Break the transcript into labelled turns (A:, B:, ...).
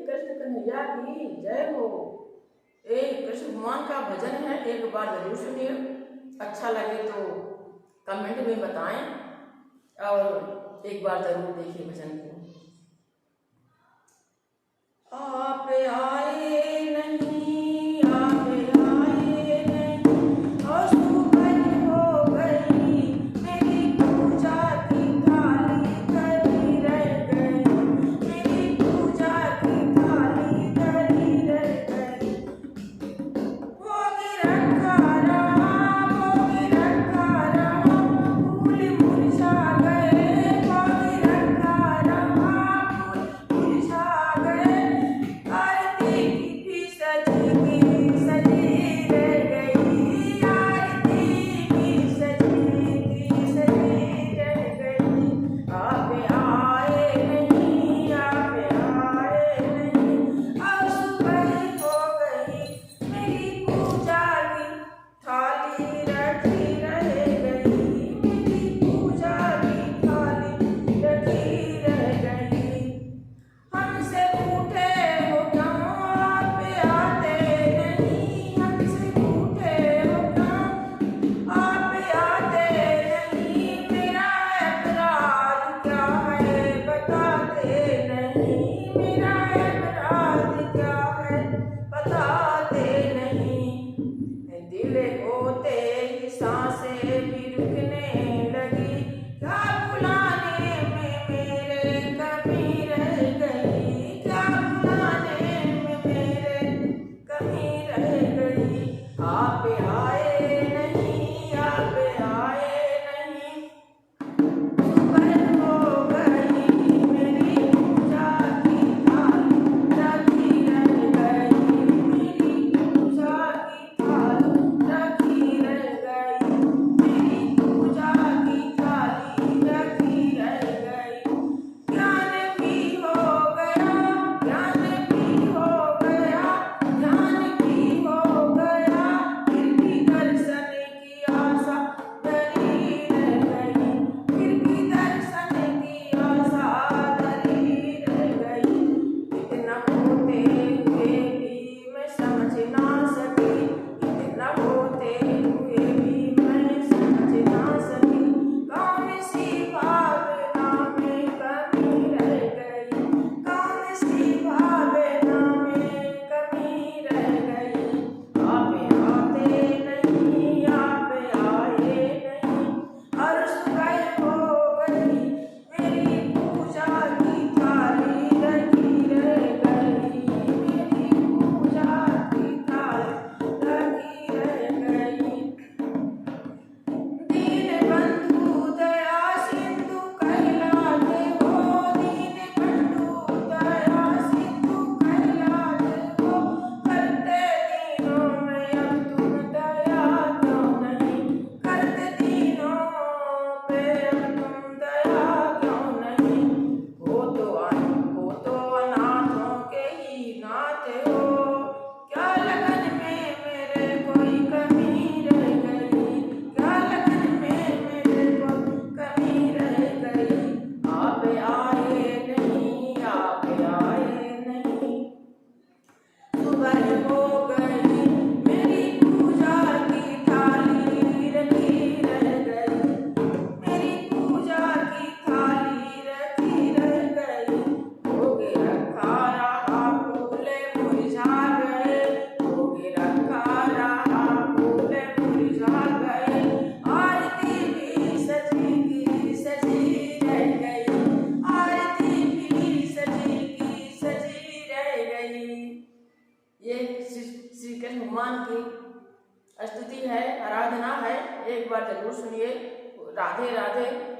A: कृष्ण कन्हैया की जय हो। एक कृष्ण भगवान का भजन है, एक बार जरूर सुनिए। अच्छा लगे तो कमेंट में बताएं और एक बार जरूर देखिए भजन को। आप आए नहीं, आप आए नहीं, और सुबह हो गई, मेरी पूजा की थाली धरी रह गई, मेरी पूजा की थाली धरी रह गई। भोगी रखा रहा, भोगी रखा रहा, फूल मुरझा गए, भोगी रखा रहा, फूल मुरझा गए। आरती भी सजी रह गई, आरती भी सजी रह गई। आप आए नहीं, आप आए नहीं, अब सुबह हो गई, मेरी पूजा की थाली रखी रह गई, मेरी पूजा की थाली रखी रह गई। हमसे पूछे हो क्यों आप आते नहीं, हमसे पूछे हो क्यों आप आते नहीं, मेरा अपराध क्या है बताते नहीं, मेरा अपराध क्या है बताते नहीं। दिल होते ही सांसें भी रुकने लगी, क्या बुलाने में मेरे कमी रह गई, क्या बुलाने में मेरे कमी रह गई। आप आए नहीं, आप आए नहीं, सुबह हो गई, मेरी पूजा की थाली रखी रह गई, मेरी पूजा की थाली रखी रह गई, मेरी पूजा की थाली रखी रह गई। ज्ञान भी हो गया, ज्ञान भी हो गया, ज्ञान भी हो गया, फिर भी दर्शन की आशा धरी रह गई, फिर भी दर्शन की आशा धरी रह गई। इतना होते हुए भी मैं समझ ना सकी, इतना होते हुए भी मैं समझ ना सकी, कौन सी भावना में कमी रह गई, कौन सी भावना में कमी रह गई। आप आते नहीं, आप आए नहीं, और सुबह हो गई, मेरी पूजा की थाली रखी रह गई, मेरी पूजा की थाली रखी रह गई। दीन बंधु दया सिंधु कहलाते हो, दीन बंधु दया सिंधु कहलाते हो, करते दीनों में अब तुम दया क्यों नहीं, करते दीनों पे अब तुम दया क्यों नहीं। हो तो अनाथों के ही नाथ हो, क्या लगन में मेरे कोई कमी रह गई, क्या लगन में मेरे कोई कमी रह गई। आप आए नहीं, आप आए नहीं, सुबह हो गई, मेरी पूजा की थाली रखी रह गई, मेरी पूजा की थाली रखी रह गई। भोग रखा रहा, फूल मुरझा गए, भोग रखा रहा, फूल मुरझा गए। आरती भी सजी रह गई, आरती भी सजी रह गई। ये श्री कृष्ण भगवान की स्तुति है, आराधना है, एक बार जरूर सुनिए। राधे राधे।